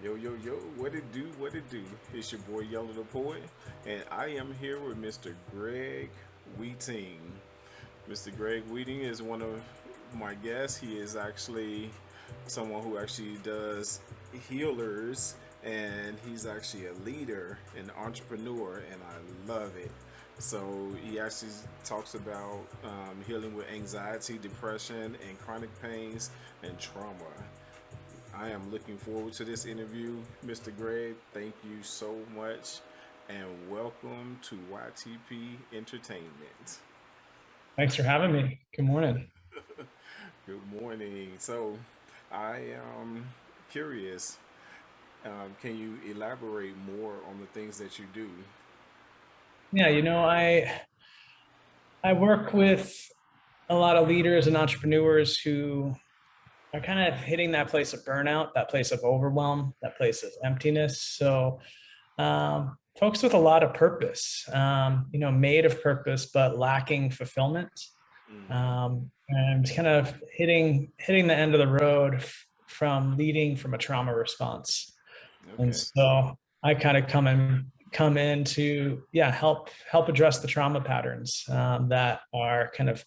Yo, what it do, what it do? It's your boy Yellow the Poet, and I am here with Mr. Greg Wieting. Mr. Greg Wieting is one of my guests. He is actually someone who actually does healers, and he's actually a leader, an entrepreneur, and I love it. So he actually talks about healing with anxiety, depression, and chronic pains and trauma. I am looking forward to this interview, Mr. Greg. Thank you so much, and welcome to YTP Entertainment. Thanks for having me. Good morning. Good morning. So, I am curious. Can you elaborate more on the things that you do? Yeah, I work with a lot of leaders and entrepreneurs who are kind of hitting that place of burnout, that place of overwhelm, that place of emptiness. So, folks with a lot of purpose, made of purpose but lacking fulfillment, Hmm. and kind of hitting the end of the road from leading from a trauma response. And Okay. so I kind of come in to help address the trauma patterns that are kind of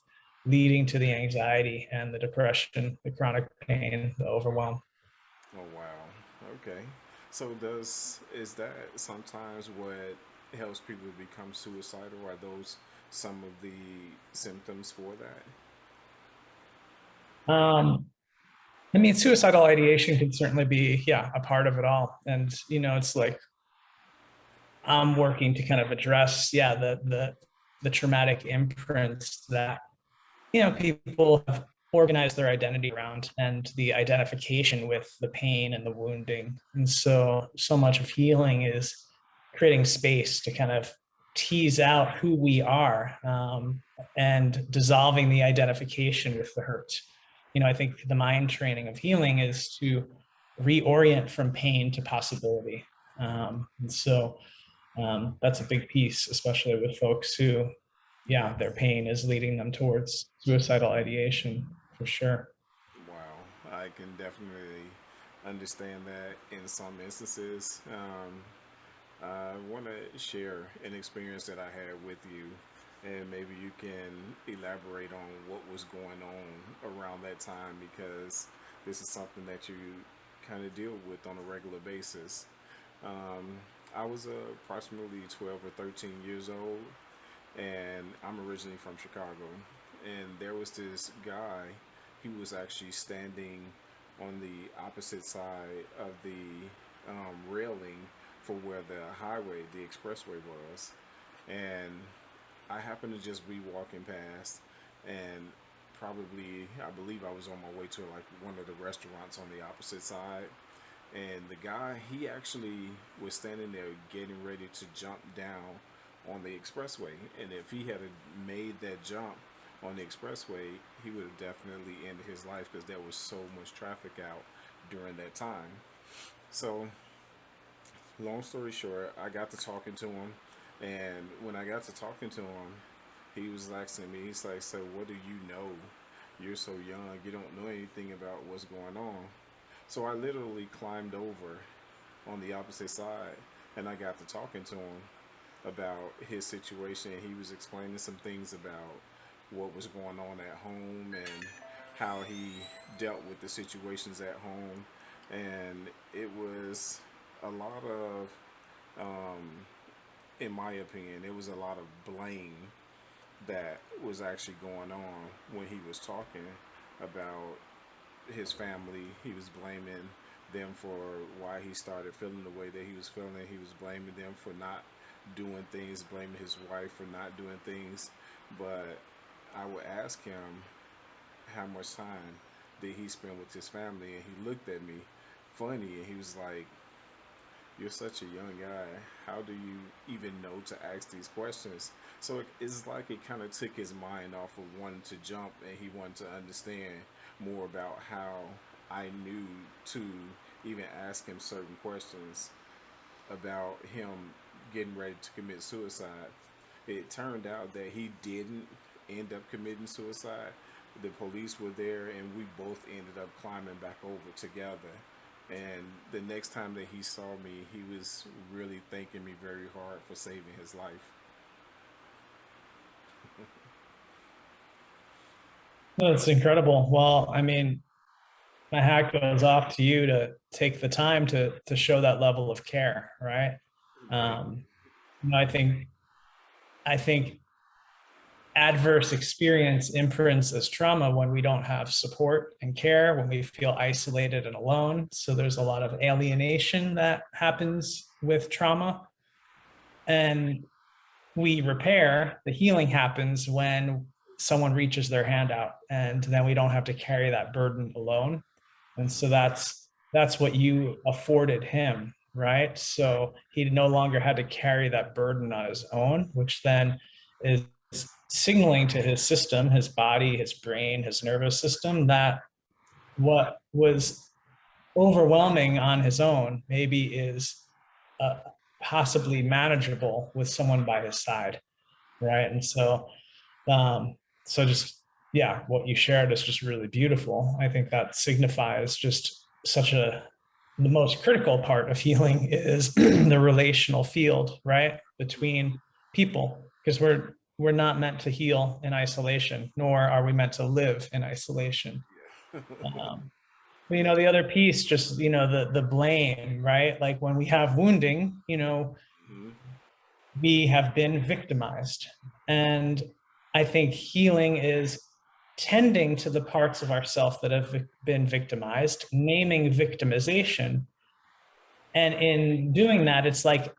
leading to the anxiety and the depression, the chronic pain, the overwhelm. Oh wow. Okay. So does is that sometimes what helps people become suicidal? Are those some of the symptoms for that? Um, I mean, suicidal ideation can certainly be, a part of it all. And, it's like I'm working to kind of address, the traumatic imprints that people have organized their identity around and the identification with the pain and the wounding. And so much of healing is creating space to kind of tease out who we are, and dissolving the identification with the hurt. I think the mind training of healing is to reorient from pain to possibility. And so that's a big piece, especially with folks who, their Yes. pain is leading them towards suicidal ideation for sure. Wow, I can definitely understand that in some instances. I want to share an experience that I had with you, and maybe you can elaborate on what was going on around that time because this is something that you kind of deal with on a regular basis. Um, I was approximately 12 or 13 years old, and I'm originally from Chicago. And there was this guy, he was actually standing on the opposite side of the railing for where the highway, the expressway was. And I happened to just be walking past, and probably, I believe I was on my way to like one of the restaurants on the opposite side. And the guy, he actually was standing there getting ready to jump down on the expressway. And if he had made that jump on the expressway, he would have definitely ended his life because there was so much traffic out during that time. So, long story short, I got to talking to him. And when I got to talking to him, he was asking me, he's like, "So, what do you know? You're so young, you don't know anything about what's going on." So I literally climbed over on the opposite side and I got to talking to him about his situation. He was explaining some things about what was going on at home and how he dealt with the situations at home. And it was a lot of, um, in my opinion, it was a lot of blame that was actually going on when he was talking about his family. He was blaming them for why he started feeling the way that he was feeling. He was blaming them for not doing things, blaming his wife for not doing things. But I would ask him how much time did he spend with his family, and he looked at me funny, and he was like, "You're such a young guy. How do you even know to ask these questions?" So it's like it kind of took his mind off of wanting to jump, and he wanted to understand more about how I knew to even ask him certain questions about him getting ready to commit suicide. It turned out that he didn't end up committing suicide. The police were there, and we both ended up climbing back over together. And the next time that he saw me, he was really thanking me very hard for saving his life. That's incredible. Well, I mean, my hat goes off to you to take the time to show that level of care, right? Thank Um, I think adverse experience imprints as trauma when we don't have support and care, when we feel isolated and alone. So there's a lot of alienation that happens with trauma. And we repair, the healing happens when someone reaches their hand out, and then we don't have to carry that burden alone. And so that's what you afforded him, right? So he no longer had to carry that burden on his own, which then is signaling to his system, his body, his brain, his nervous system, that what was overwhelming on his own maybe is uh, possibly manageable with someone by his side, right? And um, so just, yeah, what you shared is just really beautiful. I think that signifies just such the most critical part of healing is the relational field, right? Between people, because we're not meant to heal in isolation, nor are we meant to live in isolation. you. Um, but, Yeah. the other piece, just, the blame, right? Like when we have wounding, Hmm. we have been victimized. And I think healing is tending to the parts of ourself that have been victimized, naming victimization. And in doing that, it's like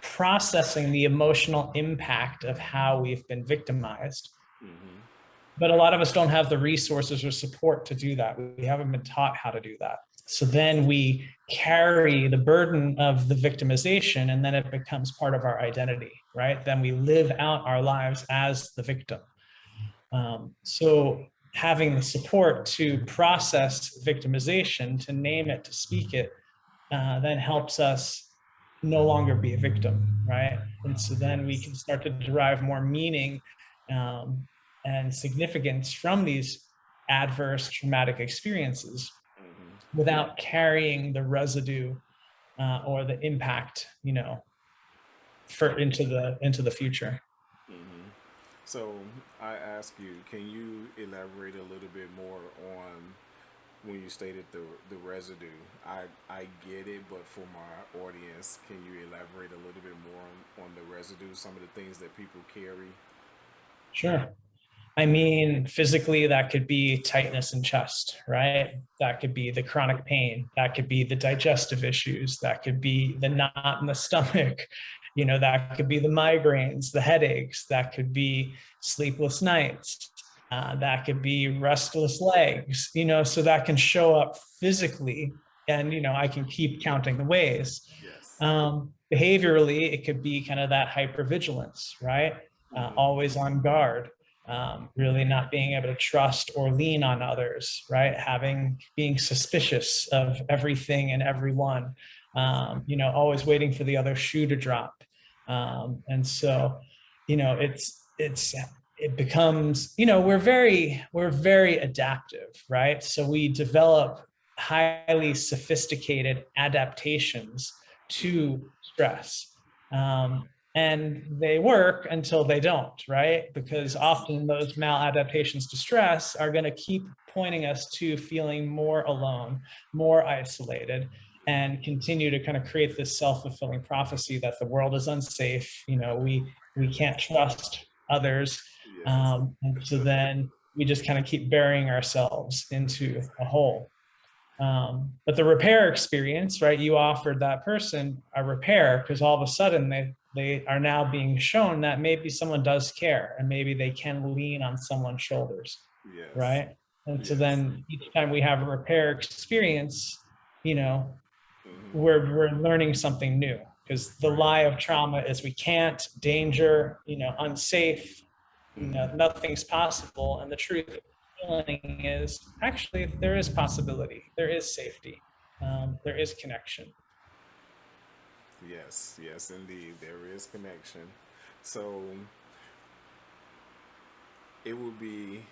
processing the emotional impact of how we've been victimized. Hmm. But a lot of us don't have the resources or support to do that. We haven't been taught how to do that. So then we carry the burden of the victimization, and then it becomes part of our identity, right? Then we live out our lives as the victim. So having the support to process victimization, to name it, to speak it, then helps us no longer be a victim, right? And so then we can Yes. start to derive more meaning um, and significance from these adverse traumatic experiences Hmm. without carrying the residue or the impact, for into the future. Hmm. So I ask you, can you elaborate a little bit more on when you stated the residue? I get it, but for my audience, can you elaborate a little bit more on the residue? Some of the things that people carry. Sure. I mean, physically, that could be tightness in chest, right? That could be the chronic pain. That could be the digestive issues. That could be the knot in the stomach. That could be the migraines, the headaches. That could be sleepless nights. That could be restless legs, so that can show up physically. And, I can keep counting the ways. Yes. Behaviorally, it could be kind of that hypervigilance, right? Hmm. Always on guard, really not being able to trust or lean on others, right? Being suspicious of everything and everyone, always waiting for the other shoe to drop. And so, it becomes, we're very adaptive, right? So we develop highly sophisticated adaptations to stress. And they work until they don't, right? Because Yes. often those maladaptations to stress are going to keep pointing us to feeling more alone, more isolated, and continue to kind of create this self-fulfilling prophecy that the world is unsafe. We can't trust others, Yes. and so then we just kind of keep burying ourselves into a Exactly. hole. But the repair experience, right? You offered that person a repair because all of a sudden they are now being shown that maybe someone does care and maybe they can lean on someone's shoulders, Yes. right? And so Yes. then each time we have a repair experience, you know, Hmm. we're learning something new, because the Right. lie of trauma is we can't, danger, unsafe, Hmm. nothing's possible. And the truth of healing is actually there is possibility, there is safety, there is connection. Yes. Yes, indeed, there is connection. So it would be,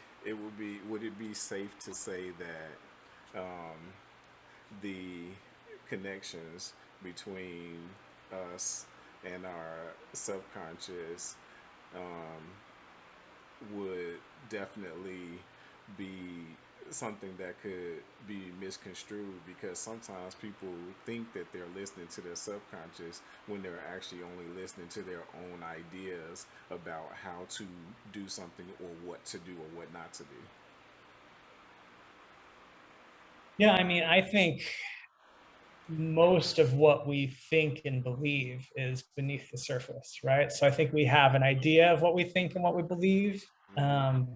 would it be safe to say that the connections between us and our subconscious um, would definitely be something that could be misconstrued, because sometimes people think that they're listening to their subconscious when they're actually only listening to their own ideas about how to do something or what to do or what not to do. Yeah, I mean, I think most of what we think and believe is beneath the surface, right? So I think we have an idea of what we think and what we believe. Hmm. Um,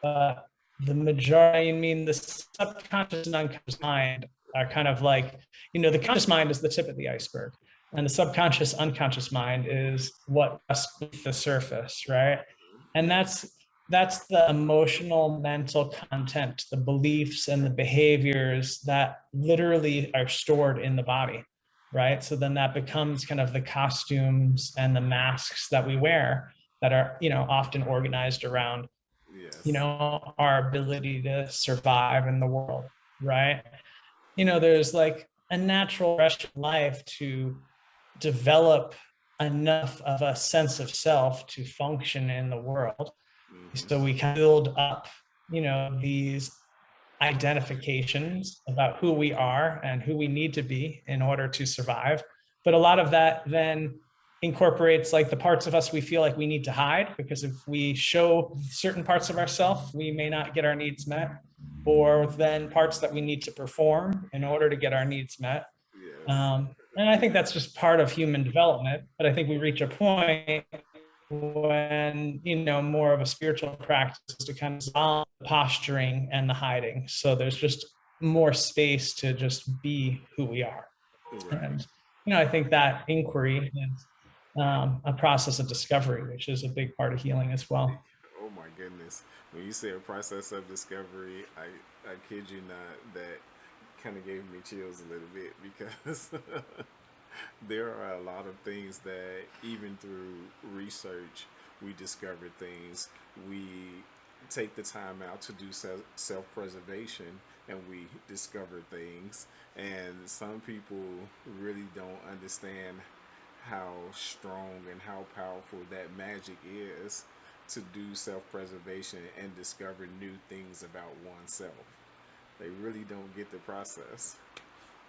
but the majority, I mean, the subconscious and unconscious mind are kind of like, the conscious mind is the tip of the iceberg. And the subconscious, unconscious mind is what rests beneath the surface, right? And Yeah. that's the emotional mental content, the beliefs and the behaviors that literally are stored in the body, right? So then that becomes kind of the costumes and the masks that we wear that are, often organized around, Yes. our ability to survive in the world, right? There's like a natural rush of life to develop enough of a sense of self to function in the world. Hmm. So we can build up, these identifications about who we are and who we need to be in order to survive. But a lot of that then incorporates like the parts of us we feel like we need to hide, because if we show certain parts of ourselves, we may not get our needs met, or then parts that we need to perform in order to get our needs met. Yes. And I think that's just part of human development. But I think we reach a point when, more of a spiritual practice to kind of dissolve the posturing and the hiding. So there's just more space to just be who we are. Right. And, I think that inquiry is a process of discovery, which is a big part of healing as well. Oh my goodness. When you say a process of discovery, I kid you not, that kind of gave me chills a little bit, because there are a lot of things that even through research we discover things. We take the time out to do self-preservation, and we discover things. And some people really don't understand how strong and how powerful that magic is, to do self-preservation and discover new things about oneself. They really don't get the process.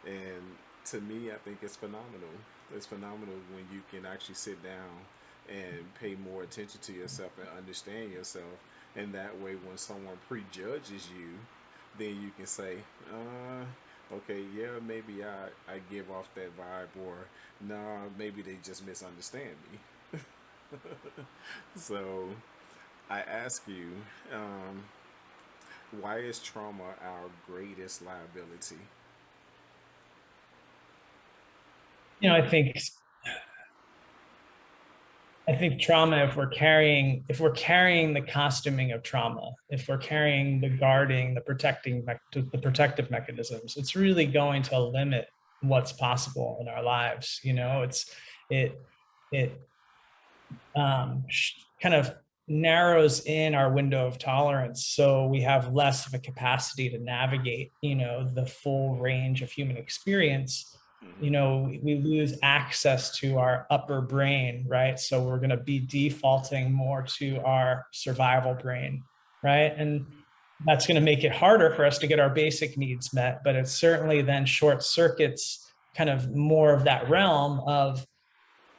And to me, I think it's phenomenal. It's phenomenal when you can actually sit down and pay more attention to yourself and understand yourself. And that way, when someone prejudges you, then you can say, okay, yeah, maybe I give off that vibe, or nah, maybe they just misunderstand me. So I ask you, um, why is trauma our greatest liability? You know, I think I think trauma, if we're carrying the costuming of trauma, if we're carrying the guarding, the protective mechanisms, it's really going to limit what's possible in our lives. It it kind of narrows in our window of tolerance, so we have less of a capacity to navigate, the full range of human experience. Hmm. We lose access to our upper brain, right? So we're going to be defaulting more to our survival brain, right? And that's going to make it harder for us to get our basic needs met, but it certainly then short circuits kind of more of that realm of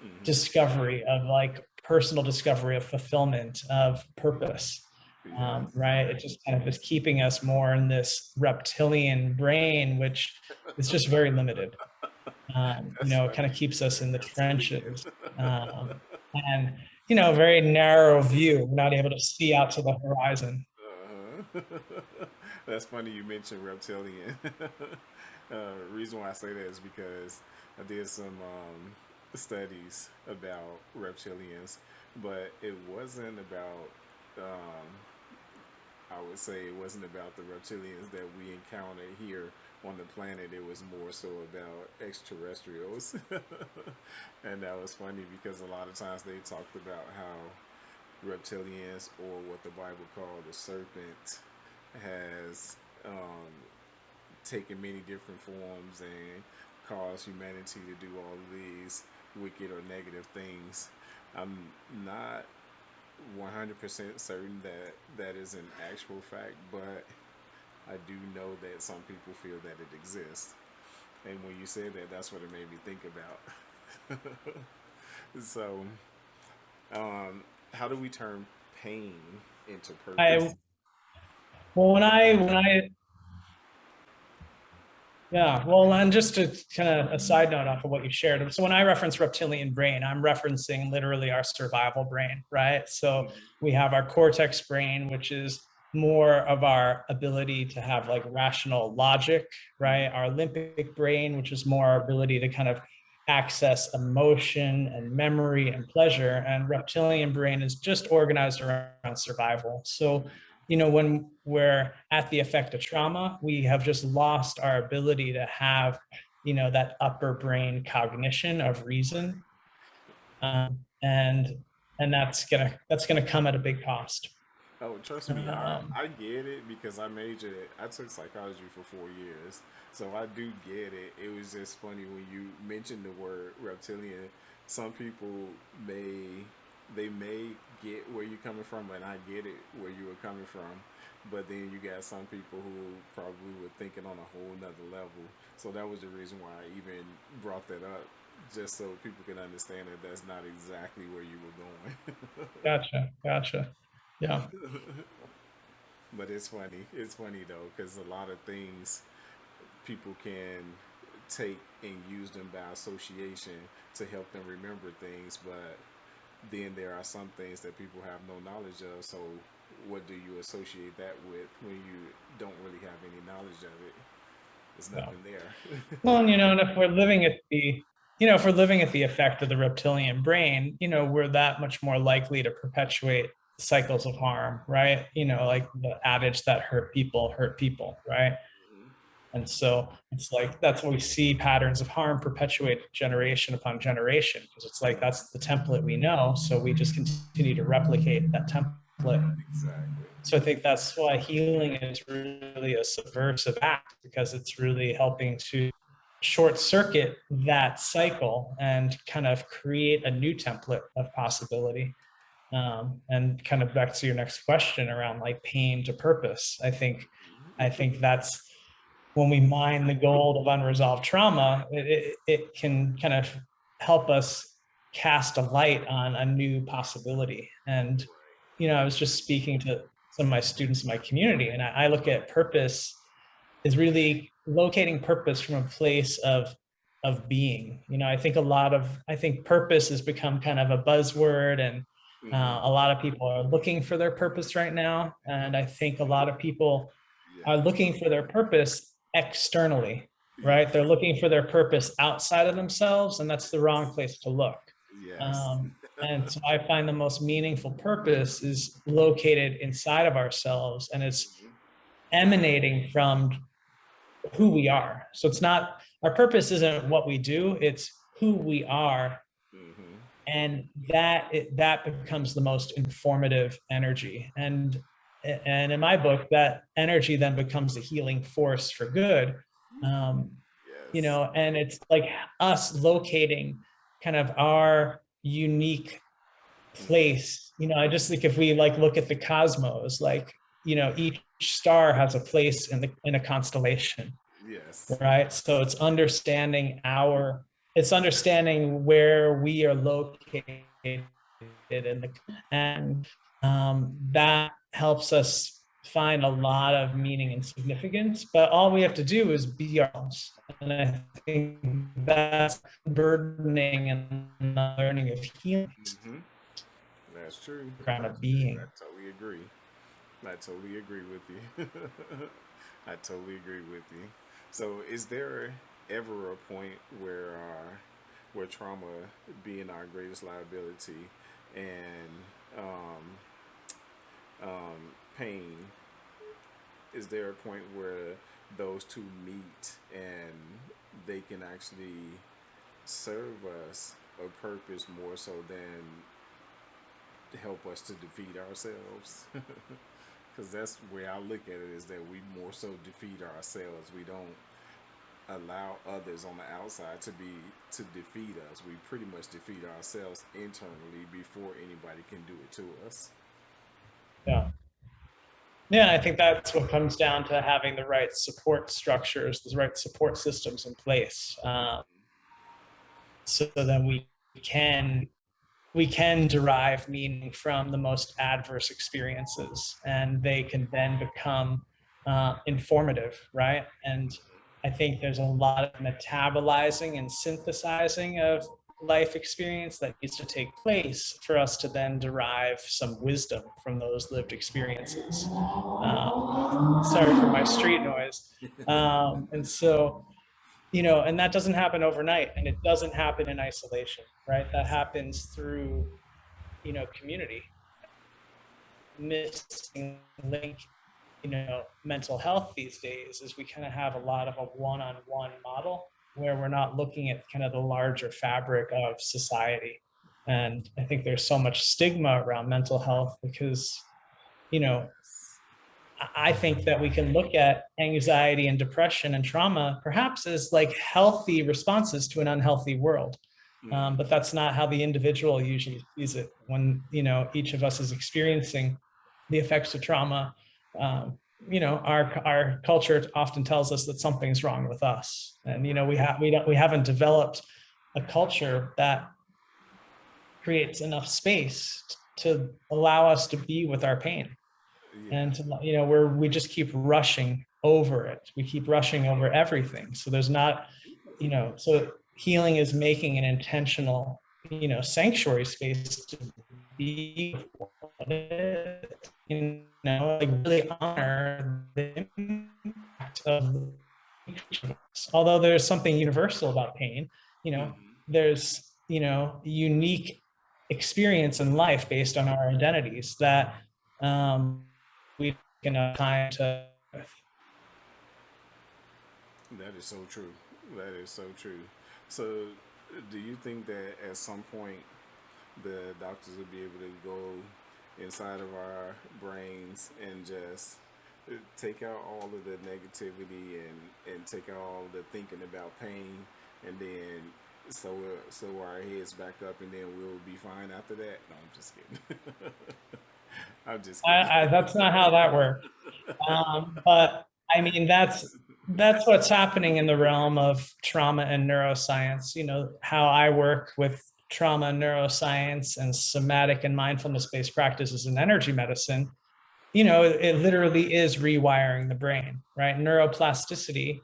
Hmm. discovery, of like personal discovery, of fulfillment, of purpose. Yes. Right, it just kind of is keeping us more in this reptilian brain, which is just very limited. That's It kind funny of you keeps us mentioned in the reptilian. trenches, and very narrow view. We're not able to see out to the horizon. Uh-huh. That's funny you mentioned reptilian. Reason why I say that is because I did some studies about reptilians, but it wasn't about. Um, I would say it wasn't about the reptilians that we encounter here on the planet. It was more so about extraterrestrials, and that was funny because a lot of times they talked about how reptilians, or what the Bible called the serpent, has taking many different forms and cause humanity to do all of these wicked or negative things. I'm not 100% certain that that is an actual fact, but I do know that some people feel that it exists. And when you said that, that's what it made me think about. So, um, how do we turn pain into I purpose? well when I Yeah, well, and just to kind of a side note off of what you shared. So when I reference reptilian brain, I'm referencing literally our survival brain, right? So Hmm. we have our cortex brain, which is more of our ability to have like rational logic, right? Hmm. Our limbic brain, which is more our ability to kind of access emotion and memory and pleasure. And reptilian brain is just organized around survival. So when we're at the effect of trauma, we have just lost our ability to have, that upper brain cognition of reason. And that's gonna come at a big cost. Oh, trust me, Um, I get it because I took psychology for 4 years. So I do get it. It was just funny when you mentioned the word reptilian. Some people may, they may get where you're coming from, and I get it where you were coming from. But then you got some people who probably were thinking on a whole nother level. So that was the reason why I even brought that up, just so people can understand that that's not exactly where you were going. gotcha. Yeah. But it's funny. It's funny though, because a lot of things people can take and use them by association to help them remember things, but then there are some things that people have no knowledge of. So, what do you associate that with when you don't really have any knowledge of it? There's Yeah. nothing there. Well, and if we're living at the effect of the reptilian brain, we're that much more likely to perpetuate cycles of harm, right? Like the adage that hurt people, right? And so it's like that's why we see patterns of harm perpetuate generation upon generation, because it's like that's the template we know. So we just continue to replicate that template. Exactly. So I think that's why healing is really a subversive act, because it's really helping to short circuit that cycle and kind of create a new template of possibility. And kind of back to your next question around like pain to purpose, I think that's when we mine the gold of unresolved trauma, it can kind of help us cast a light on a new possibility. And I was just speaking to some of my students in my community, and I look at purpose is really locating purpose from a place of being. I think purpose has become kind of a buzzword, and Mm-hmm. a lot of people are looking for their purpose right now, and I think a lot of people are Yes. looking for their purpose externally, right? Yes. They're looking for their purpose outside of themselves, and that's the wrong place to look. Yes. And so I find the most meaningful purpose is located inside of ourselves, and it's emanating from who we are. So it's not, our purpose isn't what we do, it's who we are. Mm-hmm. And that becomes the most informative energy. And in my book, that energy then becomes a healing force for good. Um, Yes. and it's like us locating kind of our unique Mm-hmm. place. I just think if we like look at the cosmos, like, each star has a place in a constellation, Yes. right? So it's understanding where we are located and that helps us find a lot of meaning and significance. But all we have to do is be ourselves, and I think that's burdening and learning of healing, Mm-hmm. That's true. kind That's of true. being. I totally agree. I totally agree with you. I totally agree with you. So, is there ever a point where trauma being our greatest liability and um, pain, is there a point where those two meet and they can actually serve us a purpose more so than help us to defeat ourselves? Because that's where I look at it, is that we more so defeat ourselves. We don't allow others on the outside to defeat us. We pretty much defeat ourselves internally before anybody can do it to us. Yeah. Yeah, I think that's what comes down to having the right support structures, the right support systems in place, so that can we can derive meaning from the most adverse experiences, and they can then become informative, right? And I think there's a lot of metabolizing and synthesizing of life experience that needs to take place for us to then derive some wisdom from those lived experiences. Sorry for my street noise. And so, and that doesn't happen overnight, and it doesn't happen in isolation, right? That happens through, community. Missing link, mental health these days is we kind of have a lot of a one-on-one model where we're not looking at kind of the larger fabric of society. And I think there's so much stigma around mental health because, you know, Yes. I think that we can look at anxiety and depression and trauma perhaps as like healthy responses to an unhealthy world. But Mm-hmm. that's not how the individual usually sees it. When, each of us is experiencing the effects of trauma, our culture often tells us that something's wrong with us. And, Right. we haven't developed a culture that creates enough space to allow us to be with our pain. Yeah. And we just keep rushing over it. We keep rushing over everything. So there's not, so healing is making an intentional, sanctuary space to be what it is, like really honor the impact of each of us. Although there's something universal about pain, Mm-hmm. there's, unique experience in life based on our identities that we can have time to. That is so true. That is so true. So, do you think that at some point the doctors will be able to go inside of our brains and just take out all of the negativity and take out all the thinking about pain, and then so our heads back up, and then we'll be fine after that? No, I'm just kidding. I'm just kidding. That's not how that works. But I mean, that's what's happening in the realm of trauma and neuroscience. How I work with trauma and neuroscience and somatic and mindfulness based practices in energy medicine. It literally is rewiring the brain, right? Neuroplasticity.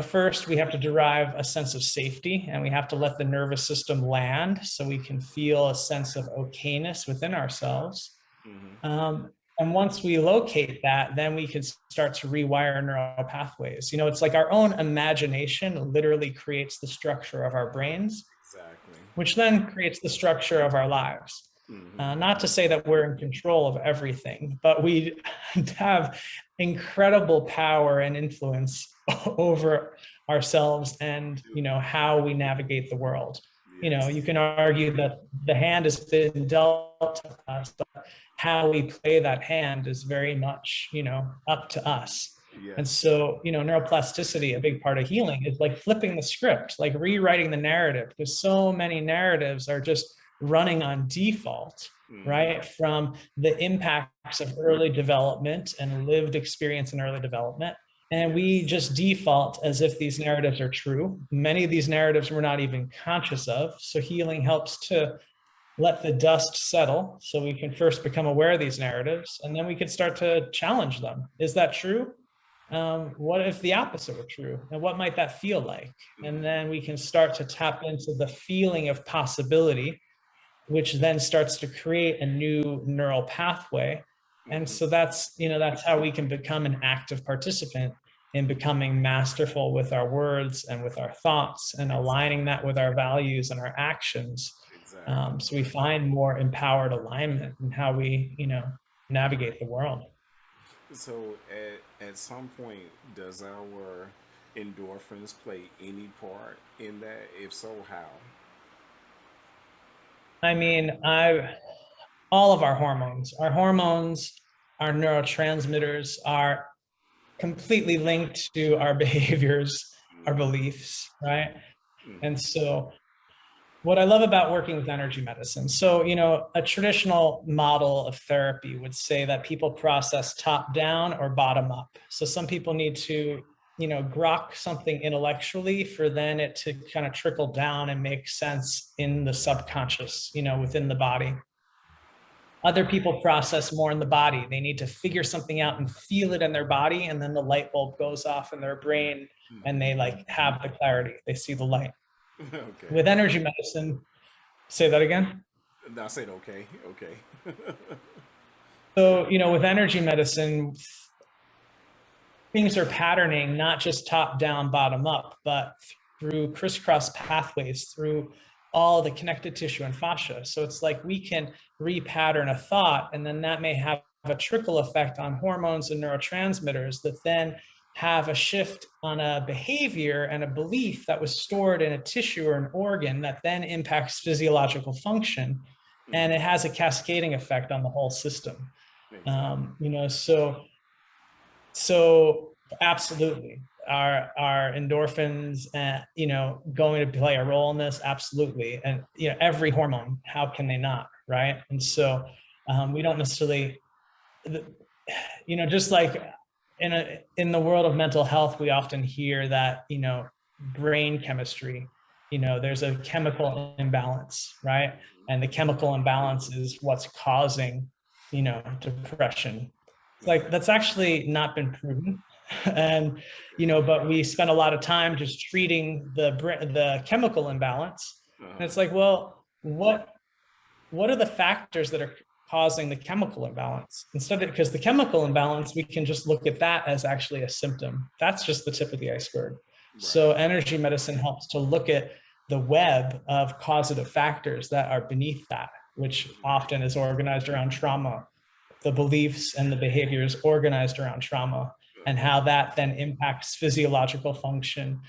First we have to derive a sense of safety, and we have to let the nervous system land so we can feel a sense of okayness within ourselves. Mm-hmm. Um, and once we locate that, then we can start to rewire neural pathways. It's like our own imagination literally creates the structure of our brains, Exactly. which then creates the structure of our lives. Mm-hmm. Not to say that we're in control of everything, but we have incredible power and influence over ourselves and, how we navigate the world. You Yes. can argue that the hand has been dealt to us, but how we play that hand is very much, up to us. And Yes. so, neuroplasticity, a big part of healing is like flipping the script, like rewriting the narrative, because so many narratives are just running on default, Mm-hmm. right? From the impacts of early development and lived experience in early development. And we Yes. just default as if these narratives are true. Many of these narratives we're not even conscious of. So healing helps to let the dust settle so we can first become aware of these narratives, and then we can start to challenge them. Is that true? What if the opposite were true? And what might that feel like? And Mm-hmm. then we can start to tap into the feeling of possibility, which then starts to create a new neural pathway. And Mm-hmm. so that's how we can become an active participant in becoming masterful with our words and with our thoughts and aligning Exactly. that with our values and our actions. Exactly. So we find more empowered alignment in how we, navigate the world. So at some point, does our endorphins play any part in that? If so, how? I mean, all of our hormones our neurotransmitters are completely linked to our behaviors, our beliefs, right? And so what I love about working with energy medicine, so, a traditional model of therapy would say that people process top down or bottom up. So some people need to, grok something intellectually for then it to kind of trickle down and make sense in the subconscious, within the body. Other people process more in the body. They need to figure something out and feel it in their body. And then the light bulb goes off in their brain and they like have the clarity. They see the light. Okay. With energy medicine, say that again. I said okay. Okay. So, with energy medicine, things are patterning, not just top down, bottom up, but through crisscross pathways, through all the connected tissue and fascia. So it's like we can repattern a thought, and then that may have a trickle effect on hormones and neurotransmitters that then have a shift on a behavior and a belief that was stored in a tissue or an organ that then impacts physiological function. And it has a cascading effect on the whole system. So absolutely, our endorphins, going to play a role in this, absolutely, and every hormone. How can they not, right? And so we don't necessarily, just like in the world of mental health, we often hear that brain chemistry. There's a chemical imbalance, right? And the chemical imbalance is what's causing depression. Like that's actually not been proven. And but we spend a lot of time just treating the chemical imbalance. And it's like, well, what are the factors that are causing the chemical imbalance? Instead of, because the chemical imbalance, we can just look at that as actually a symptom. That's just the tip of the iceberg. So energy medicine helps to look at the web of causative factors that are beneath that, which often is organized around trauma, the beliefs and the behaviors organized around trauma, and how that then impacts physiological function,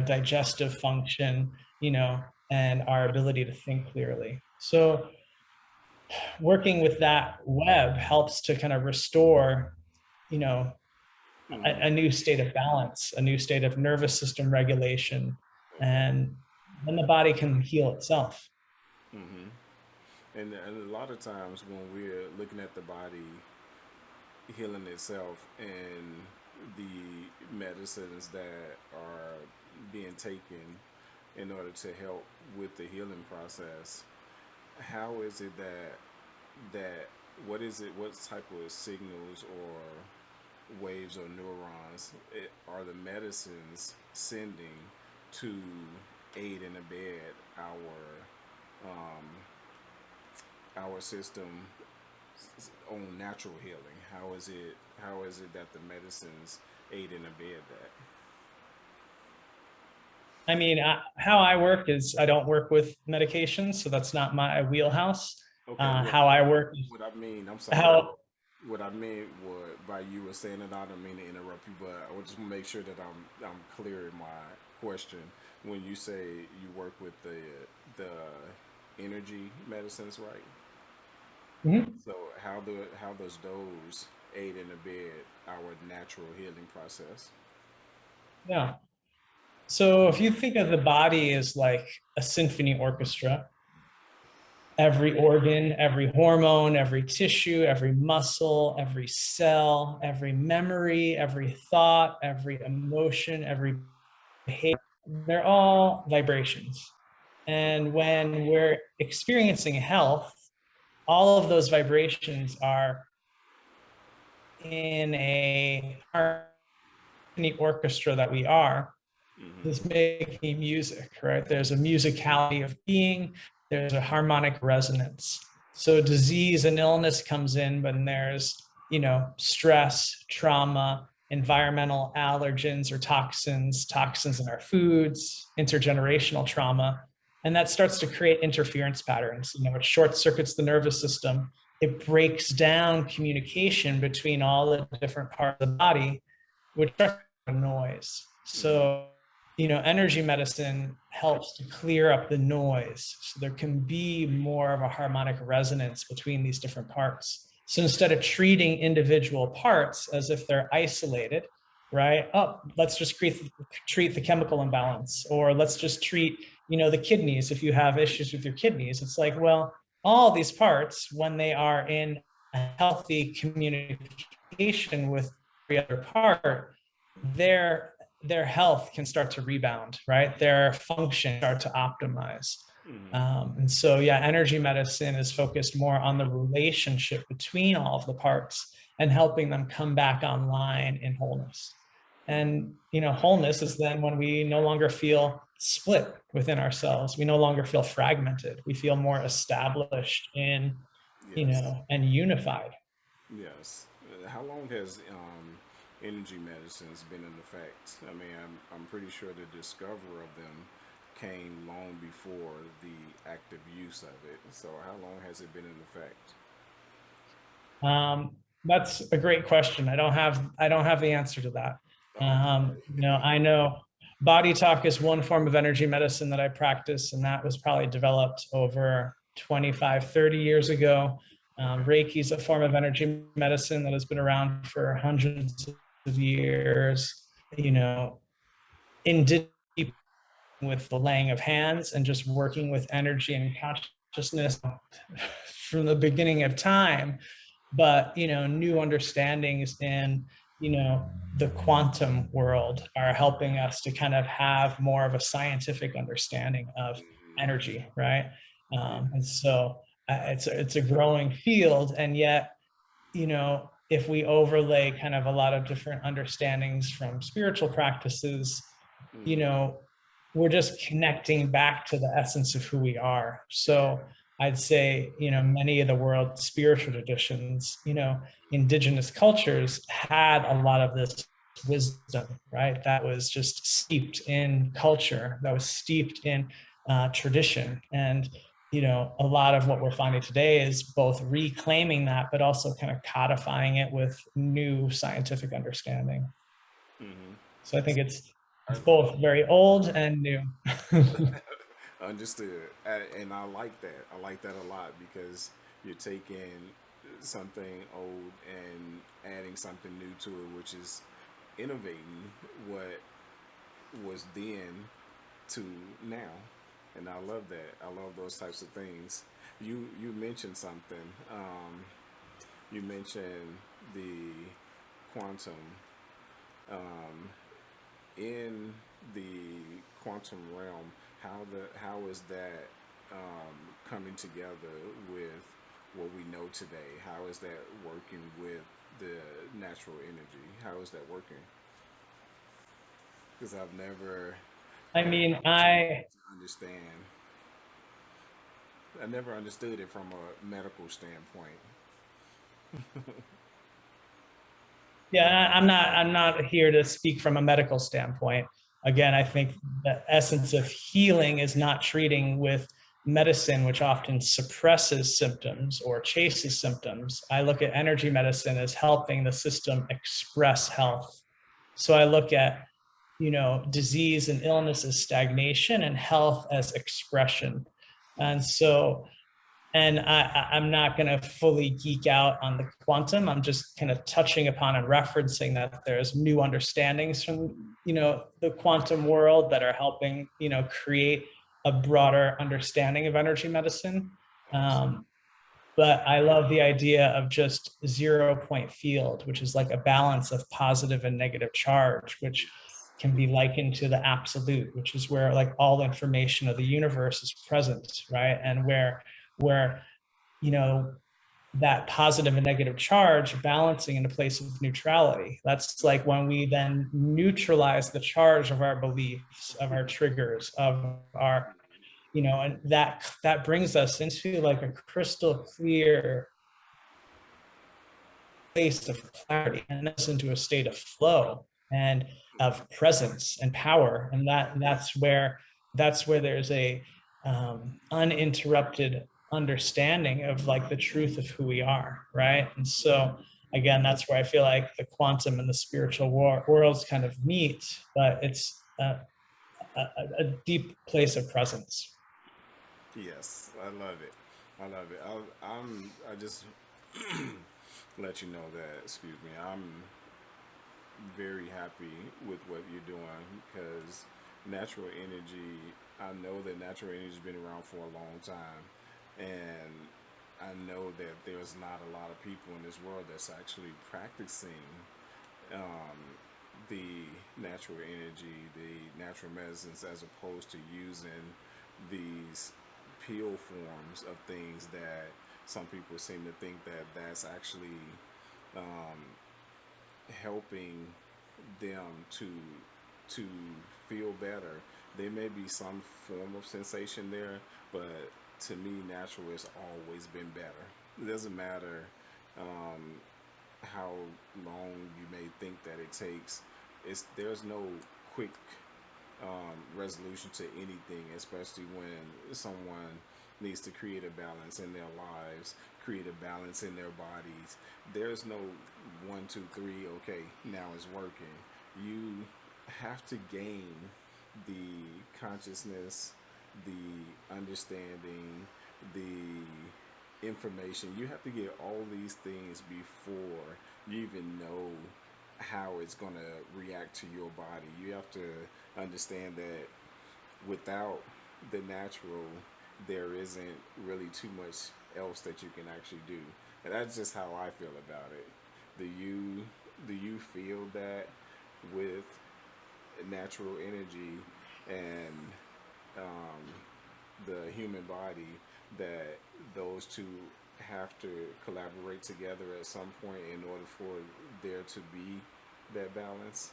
digestive function, and our ability to think clearly. So working with that web helps to kind of restore, a new state of balance, a new state of nervous system regulation, and then the body can heal itself. And a lot of times when we're looking at the body healing itself and the medicines that are being taken in order to help with the healing process, how is it that what is it, what type of signals or waves or neurons are the medicines sending to aid and abet our system on natural healing? How is it that the medicines aid and abet that? I mean, how I work is I don't work with medications, so that's not my wheelhouse. Okay, How I work is what I mean, I'm sorry. how What I meant by you were saying it, I don't mean to interrupt you, but I just want to make sure that I'm clear in my question. When you say you work with the energy medicines, right? Mhm. So how does those aid and abet our natural healing process? Yeah. So if you think of the body as like a symphony orchestra, every organ, every hormone, every tissue, every muscle, every cell, every memory, every thought, every emotion, every behavior, they're all vibrations. And when we're experiencing health, all of those vibrations are in a harmony orchestra that we are, is making music, right? There's a musicality of being, there's a harmonic resonance. So disease and illness comes in when there's, stress, trauma, environmental allergens or toxins in our foods, intergenerational trauma. And that starts to create interference patterns. It short circuits the nervous system. It breaks down communication between all the different parts of the body, which are noise. So energy medicine helps to clear up the noise so there can be more of a harmonic resonance between these different parts. So instead of treating individual parts as if they're isolated, right? Oh, let's just treat the chemical imbalance, or let's just treat, the kidneys. If you have issues with your kidneys, it's like, well, all these parts, when they are in a healthy communication with every other part, their their health can start to rebound, right? Their function start to optimize. Mm-hmm. And so, yeah, energy medicine is focused more on the relationship between all of the parts and helping them come back online in wholeness. And, wholeness is then when we no longer feel split within ourselves. We no longer feel fragmented. We feel more established in, Yes. and unified. Yes. How long has energy medicines been in effect? I mean, I'm pretty sure the discovery of them came long before the active use of it. So how long has it been in effect? That's a great question. I don't have the answer to that. Okay. I know body talk is one form of energy medicine that I practice, and that was probably developed over 25, 30 years ago. Okay. Reiki is a form of energy medicine that has been around for hundreds of years. Indigenous with the laying of hands and just working with energy and consciousness from the beginning of time. But new understandings in the quantum world are helping us to kind of have more of a scientific understanding of Mm-hmm. energy, right? Yeah. And so it's a growing field, and yet if we overlay kind of a lot of different understandings from spiritual practices, you Mm-hmm. know, we're just connecting back to the essence of who we are. So I'd say, many of the world's spiritual traditions, indigenous cultures had a lot of this wisdom, right? That was just steeped in culture, that was steeped in tradition. And, a lot of what we're finding today is both reclaiming that, but also kind of codifying it with new scientific understanding. Mm-hmm. So I think it's I both very old and new. Understood. And I like that. I like that a lot because you're taking something old and adding something new to it, which is innovating what was then to now. And I love that. I love those types of things. You mentioned something. You mentioned the quantum. Um, in the quantum realm, how is that coming together with what we know today? How is that working with the natural energy? How is that working? Because I've never I had an mean, opportunity to understand. I never understood it from a medical standpoint. yeah, I'm not here to speak from a medical standpoint. Again, I think the essence of healing is not treating with medicine, which often suppresses symptoms or chases symptoms. I look at energy medicine as helping the system express health. So I look at, disease and illness as stagnation and health as expression. And so, and I'm not going to fully geek out on the quantum. I'm just kind of touching upon and referencing that there's new understandings from, the quantum world that are helping, create a broader understanding of energy medicine. Awesome. Um, but I love the idea of just 0 point field, which is like a balance of positive and negative charge, which Yes. can be likened to the absolute, which is where like all information of the universe is present, right? And where you know that positive and negative charge balancing in a place of neutrality. That's like when we then neutralize the charge of our beliefs, of our triggers, of our, and that brings us into like a crystal clear place of clarity, and that's into a state of flow and of presence and power. And that's where there's a uninterrupted understanding of like the truth of who we are, right? And so again, that's where I feel like the quantum and the spiritual worlds kind of meet, but it's a deep place of presence. Yes, I love it. I love it. I just let you know that, excuse me, I'm very happy with what you're doing because natural energy, I know that natural energy has been around for a long time. And I know that there's not a lot of people in this world that's actually practicing um, the natural energy, the natural medicines, as opposed to using these pill forms of things that some people seem to think that that's actually um, helping them to feel better. There may be some form of sensation there, but to me, natural has always been better. It doesn't matter um, how long you may think that it takes. There's no quick resolution to anything, especially when someone needs to create a balance in their lives, create a balance in their bodies. There's no one, two, three, okay, now it's working. You have to gain the consciousness, the understanding, the information. You have to get all these things before you even know how it's going to react to your body. You have to understand that without the natural, there isn't really too much else that you can actually do. And that's just how I feel about it. Do you feel that with natural energy and um, the human body, that those two have to collaborate together at some point in order for there to be that balance?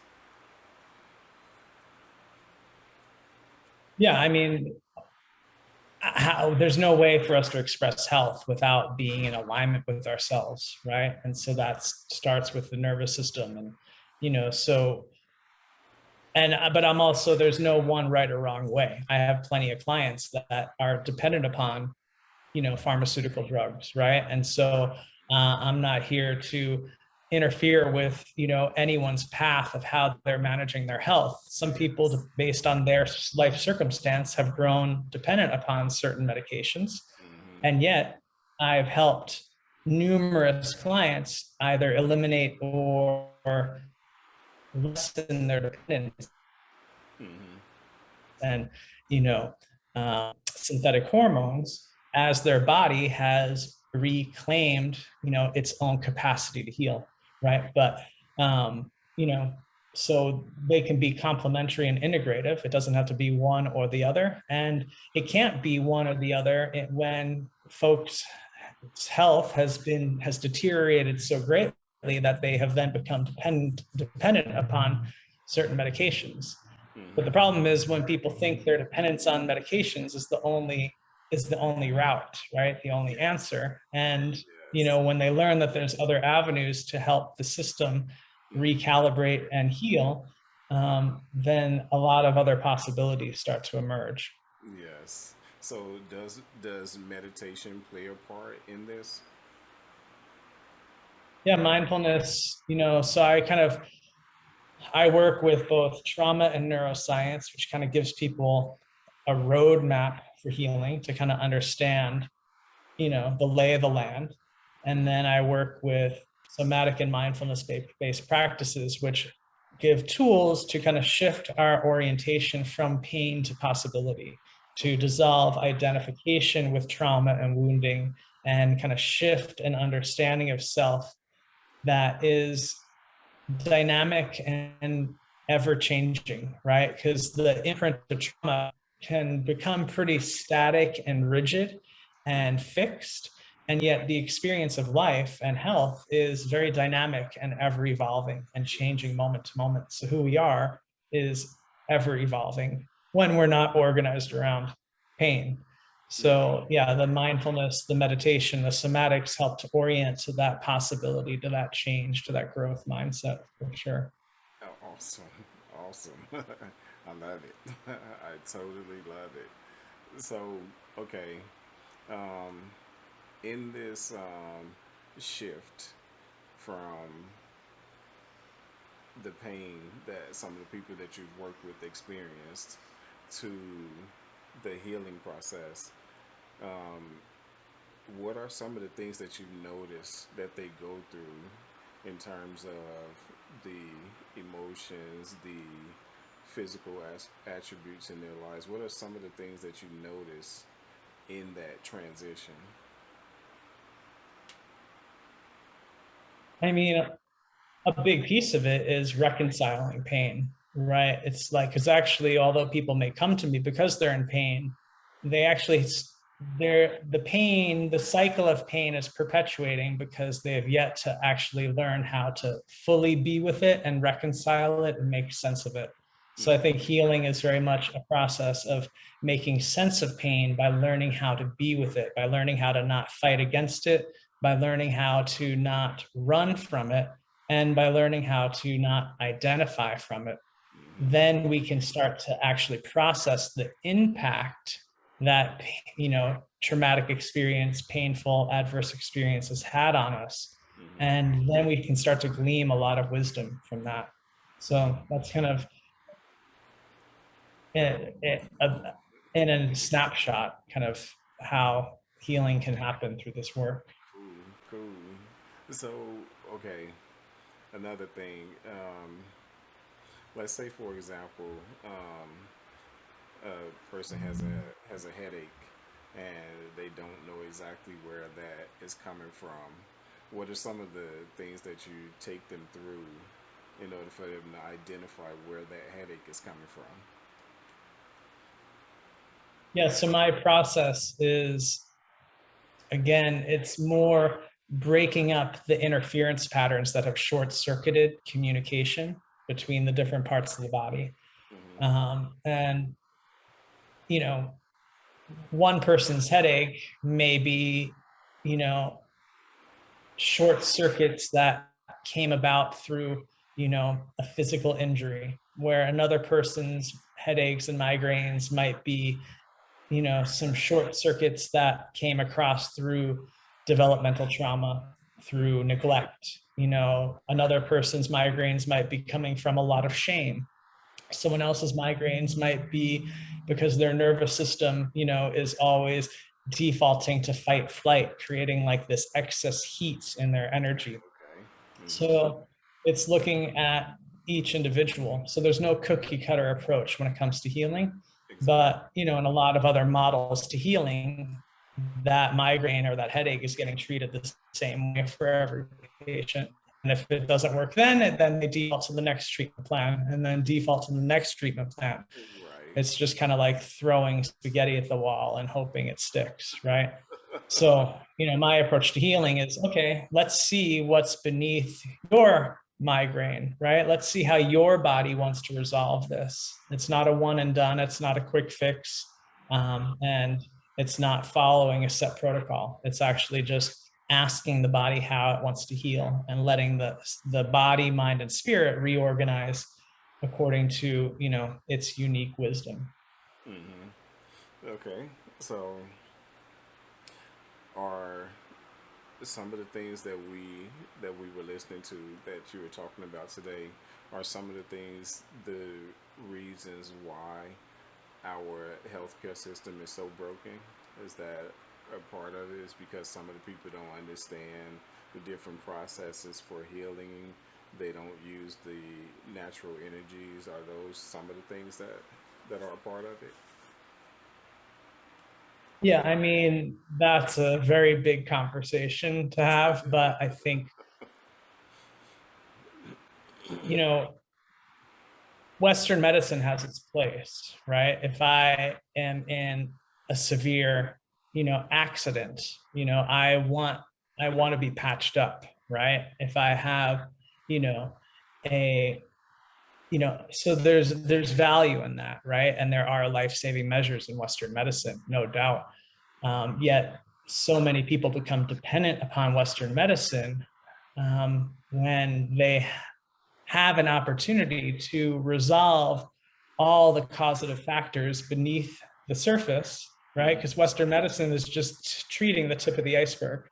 Yeah, I mean, how there's no way for us to express health without being in alignment with ourselves, right? And so that starts with the nervous system. And so, and but I'm also, there's no one right or wrong way. I have plenty of clients that are dependent upon pharmaceutical drugs, right? And so I'm not here to interfere with anyone's path of how they're managing their health. Some people, Yes. based on their life circumstance, have grown dependent upon certain medications, Mm-hmm. and yet I've helped numerous clients either eliminate or lessen their dependence Mm-hmm. and synthetic hormones as their body has reclaimed its own capacity to heal, right? But um, you know so they can be complementary and integrative. It doesn't have to be one or the other, and it can't be one or the other when folks health has deteriorated so greatly that they have then become dependent upon certain medications. But Mm-hmm. the problem is when people think their dependence on medications is the only route, right? The only answer. And Yes. when they learn that there's other avenues to help the system Mm-hmm. recalibrate and heal, then a lot of other possibilities start to emerge. Yes. So does meditation play a part in this? Yeah, mindfulness, so I work with both trauma and neuroscience, which kind of gives people a roadmap for healing to kind of understand, the lay of the land. And then I work with somatic and mindfulness based practices, which give tools to kind of shift our orientation from pain to possibility, to dissolve identification with trauma and wounding, and kind of shift an understanding of self that is dynamic and ever changing, right? Because the imprint of trauma can become pretty static and rigid and fixed. And yet the experience of life and health is very dynamic and ever evolving and changing Yes. moment to moment. So who we are is ever evolving when we're not organized around pain. Mm-hmm. So yeah, the mindfulness, the meditation, the somatics help to orient to that possibility, to that change, to that growth mindset for sure. Oh, awesome. Awesome. I love it. I totally love it. So, okay, um, in this shift from the pain that some of the people that you've worked with experienced to the healing process, um, what are some of the things that you notice that they go through in terms of the emotions, the physical attributes in their lives? What are some of the things that you notice in that transition? I mean, a big piece of it is reconciling pain, right? It's like, because actually, although people may come to me because they're in pain, they actually, the pain, the cycle of pain is perpetuating because they have yet to actually learn how to fully be with it and reconcile it and make sense of it. So I think healing is very much a process of making sense of pain by learning how to be with it, by learning how to not fight against it, by learning how to not run from it, and by learning how to not identify from it. Then we can start to actually process the impact that, traumatic experience, painful adverse experience has had on us. And then we can start to glean a lot of wisdom from that. So that's kind of in a snapshot, kind of how healing can happen through this work. Cool, cool. So, okay, another thing. Let's say, for example, a person has a headache, and they don't know exactly where that is coming from. What are some of the things that you take them through in order for them to identify where that headache is coming from? Yeah, so my process is, again, it's more breaking up the interference patterns that have short circuited communication between the different parts of the body. And, you know, one person's headache may be, you know, short circuits that came about through, a physical injury, where another person's headaches and migraines might be, some short circuits that came across through developmental trauma, through neglect. Another person's migraines might be coming from a lot of shame. Someone else's migraines might be because their nervous system, is always defaulting to fight flight, creating like this excess heat in their energy. Okay. So it's looking at each individual. So there's no cookie cutter approach when it comes to healing. Exactly. But, in a lot of other models to healing, that migraine or that headache is getting treated the same way for every patient. And if it doesn't work then they default to the next treatment plan and then default to the next treatment plan. Right. It's just kind of like throwing spaghetti at the wall and hoping it sticks, right? So, my approach to healing is, okay, let's see what's beneath your migraine, right? Let's see how your body wants to resolve this. It's not a one and done, it's not a quick fix. And it's not following a set protocol. It's actually just asking the body how it wants to heal and letting the body, mind, and spirit reorganize according to, its unique wisdom. Okay. So, are some of the things that we were listening to that you were talking about today, are some of the things the reasons why our healthcare system is so broken? Is that a part of it? Is because some of the people don't understand the different processes for healing? They don't use the natural energies. Are those some of the things that are a part of it? Yeah, I mean, that's a very big conversation to have, but I think, you know, Western medicine has its place, right? If I am in a severe, accident, I want to be patched up, right? If I have, you know, a so there's value in that, right? And there are life-saving measures in Western medicine, no doubt. Yet so many people become dependent upon Western medicine when they have an opportunity to resolve all the causative factors beneath the surface, right? Because Western medicine is just treating the tip of the iceberg.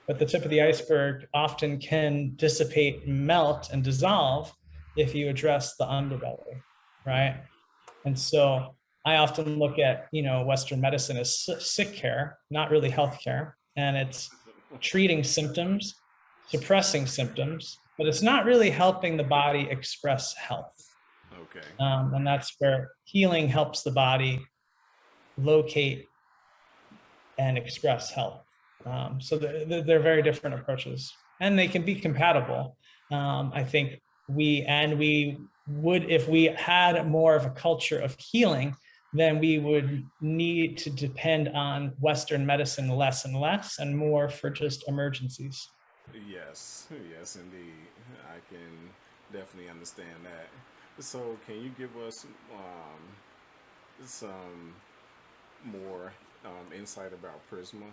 But the tip of the iceberg often can dissipate, melt, and dissolve if you address the underbelly, right? And so I often look at, Western medicine as sick care, not really healthcare. and it's treating symptoms, suppressing symptoms, but it's not really helping the body express health. Okay. And that's where healing helps the body locate and express health. So they're very different approaches, and they can be compatible. I think we would, if we had more of a culture of healing, then we would need to depend on Western medicine less and less, and more for just emergencies. Yes, yes, indeed. I can definitely understand that. So, can you give us some more insight about Prisma?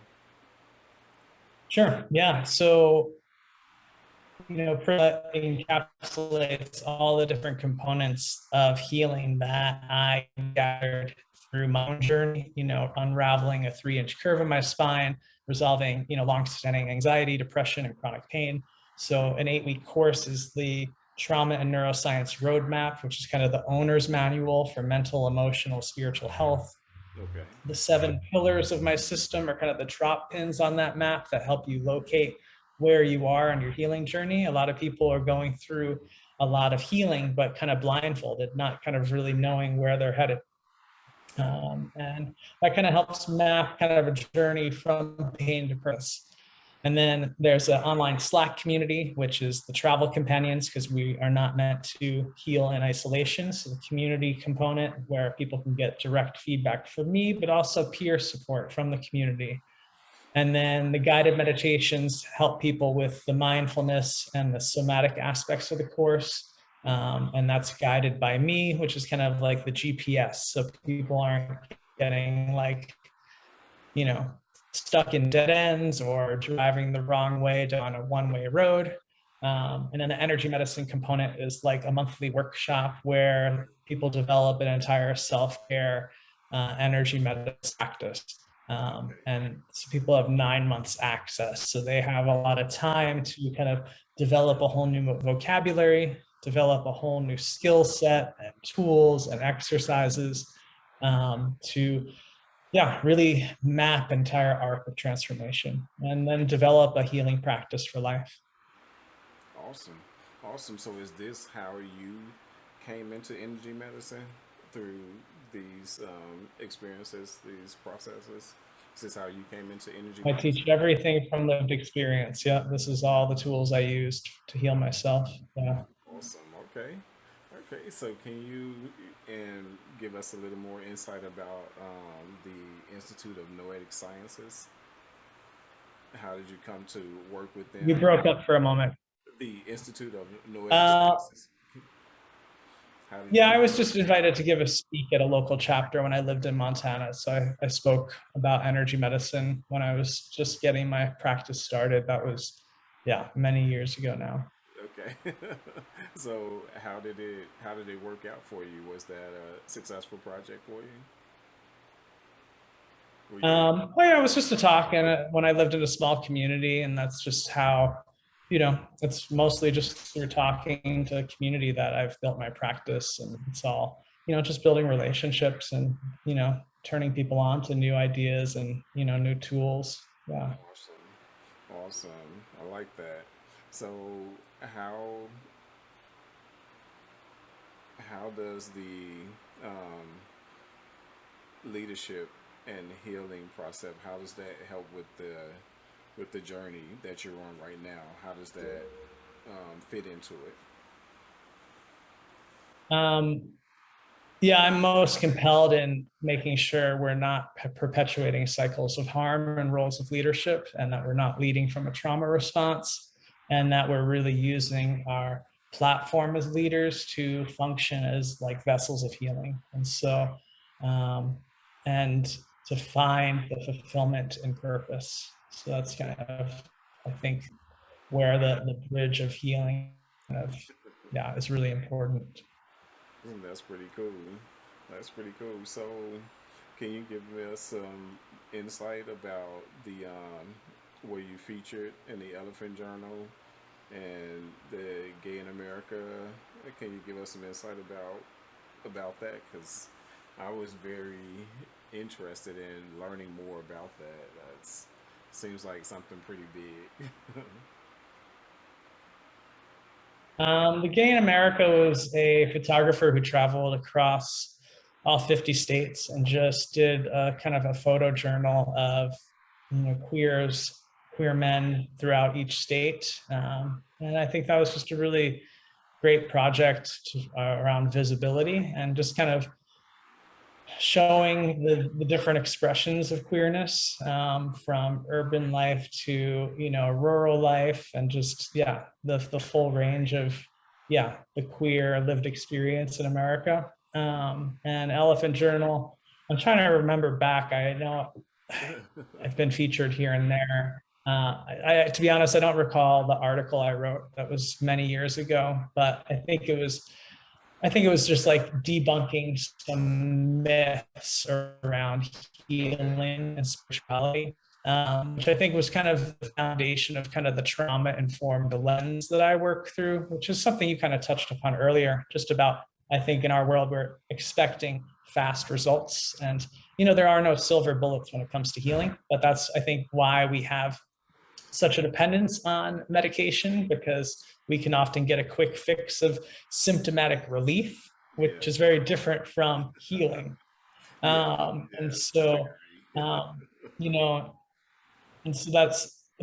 Sure. Yeah. So Prilla encapsulates all the different components of healing that I gathered through my own journey, unraveling a 3-inch curve in my spine, resolving, long-standing anxiety, depression, and chronic pain. So an 8-week course is the Trauma and Neuroscience Roadmap, which is kind of the owner's manual for mental, emotional, spiritual health. Okay. The 7 pillars of my system are kind of the drop pins on that map that help you locate where you are on your healing journey. A lot of people are going through a lot of healing, but kind of blindfolded, not kind of really knowing where they're headed. And that kind of helps map kind of a journey from pain to purpose. And then there's an online Slack community, which is the travel companions, because we are not meant to heal in isolation. So the community component where people can get direct feedback from me, but also peer support from the community. And then the guided meditations help people with the mindfulness and the somatic aspects of the course. And that's guided by me, which is kind of like the GPS. So people aren't getting stuck in dead ends or driving the wrong way down a one-way road. And then the energy medicine component is like a monthly workshop where people develop an entire self-care energy medicine practice. And so people have 9 months access. So they have a lot of time to kind of develop a whole new vocabulary, develop a whole new skill set and tools and exercises to really map entire arc of transformation and then develop a healing practice for life. Awesome. Awesome. So, is this how you came into energy medicine through these experiences, these processes? Is this how you came into energy I medicine? teach everything from lived experience. Yeah, this is all the tools I used to heal myself. Yeah. Awesome. Okay. Okay. So, can you give us a little more insight about the Institute of Noetic Sciences? How did you come to work with You them? broke up for a moment. The Institute of Noetic Uh, Sciences. How did yeah, you I come was to work just with them? invited to give a speak at a local chapter when I lived in Montana. So I spoke about energy medicine when I was just getting my practice started. That was, many years ago now. Okay. So how did it work out for you? Was that a successful project for you? Were you able? Well, yeah, it was just a talk, and when I lived in a small community, and that's just how, it's mostly just through talking to community that I've built my practice, and it's all, just building relationships and turning people on to new ideas and new tools. Yeah. Awesome. Awesome. I like that. So how how does the leadership and healing process, how does that help with the journey that you're on right now? How does that fit into it? Um, Yeah, I'm most compelled in making sure we're not perpetuating cycles of harm and roles of leadership, and that we're not leading from a trauma response, and that we're really using our platform as leaders to function as like vessels of healing. And so, um, and to find the fulfillment and purpose. So that's kind of, I think, where the bridge of healing kind of, is really important. That's pretty cool. That's pretty cool. So, can you give us some insight about the where you featured in the Elephant Journal and the Gay in America? Can you give us some insight about that? Because I was very interested in learning more about that. Seems like something pretty big. The Gay in America was a photographer who traveled across all 50 states and just did a kind of a photo journal of queer men throughout each state. And I think that was just a really great project around visibility and just kind of showing the different expressions of queerness, from urban life to rural life, and just the full range of the queer lived experience in America. And Elephant Journal, I'm trying to remember back. I know I've been featured here and there. To be honest, I don't recall the article I wrote. That was many years ago, but I think it was just like debunking some myths around Okay. healing and spirituality, which I think was kind of the foundation of kind of the trauma informed lens that I work through, which is something you kind of touched upon earlier, just about, I think in our world, we're expecting fast results. And, there are no silver bullets when it comes to healing, but that's, I think, why we have such a dependence on medication, because we can often get a quick fix of symptomatic relief, which is Yes. very different from healing. Yes. And Yes. so, Agree. um, you know, and so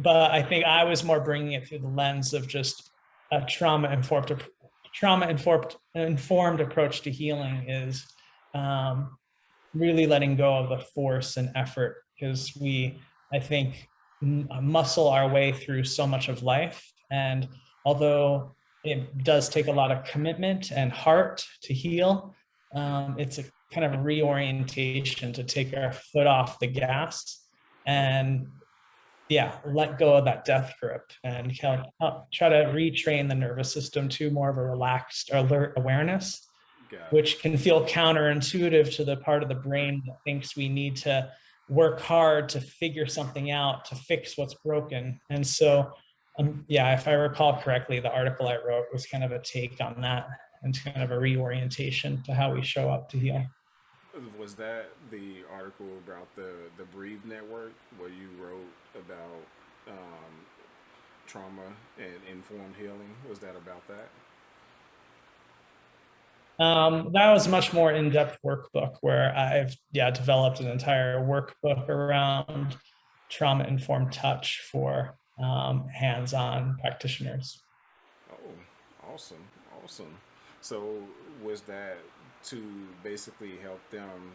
but I think I was more bringing it through the lens of just a trauma informed approach to healing is, um, really letting go of the force and effort, because I think, muscle our way through so much of life. And although it does take a lot of commitment and heart to heal, it's a kind of reorientation to take our foot off the gas and let go of that death grip and kind of try to retrain the nervous system to more of a relaxed, alert awareness, Got it. which can feel counterintuitive to the part of the brain that thinks we need to work hard to figure something out to fix what's broken. And so, if I recall correctly, the article I wrote was kind of a take on that and kind of a reorientation to how we show up to heal. Was that the article about the Breathe Network where you wrote about um, trauma and informed healing? Was that about that? That was much more in-depth workbook where I've developed an entire workbook around trauma-informed touch for, hands-on practitioners. Oh, awesome, awesome. So was that to basically help them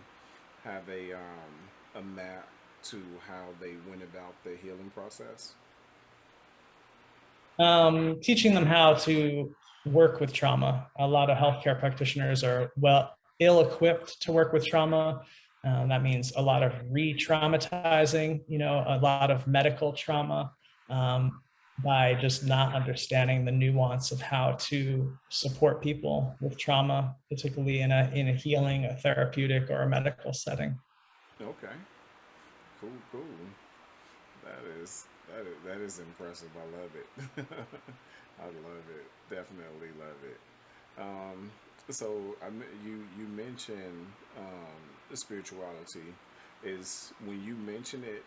have a map to how they went about the healing process? Teaching them how to work with trauma. A lot of healthcare practitioners are ill-equipped to work with trauma. That means a lot of re-traumatizing, a lot of medical trauma, by just not understanding the nuance of how to support people with trauma, particularly in a healing, a therapeutic, or a medical setting. Okay, cool, cool. That is impressive. I love it. I love it. Definitely love it. Um, so you mentioned spirituality. Is when you mention it,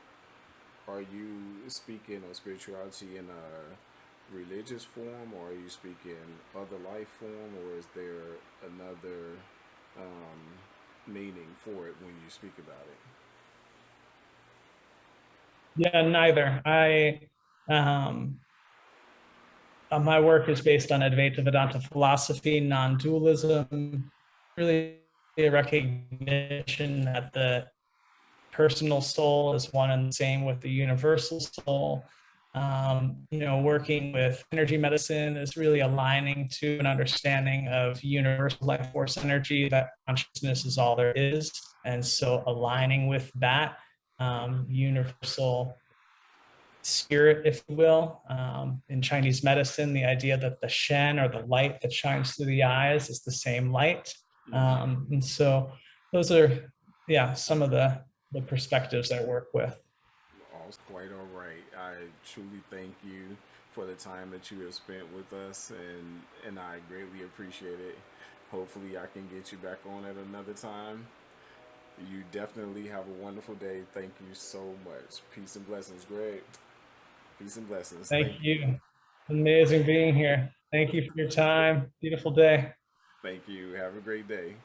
are you speaking of spirituality in a religious form, or are you speaking other life form, or is there another meaning for it when you speak about it? Yeah, neither. Um, my work is based on Advaita Vedanta philosophy, non-dualism, really a recognition that the personal soul is one and the same with the universal soul. Working with energy medicine is really aligning to an understanding of universal life force energy, that consciousness is all there is. And so aligning with that, universal spirit, if you will. In Chinese medicine, the idea that the Shen, or the light that shines through the eyes, is the same light. Mm-hmm. And so those are, some of the perspectives I work with. All's quite all right. I truly thank you for the time that you have spent with us, and I greatly appreciate it. Hopefully, I can get you back on at another time. You definitely have a wonderful day. Thank you so much. Peace and blessings, Greg. Peace and blessings. Thank Thank you. you. Amazing being here. Thank you for your time. Beautiful day. Thank you. Have a great day.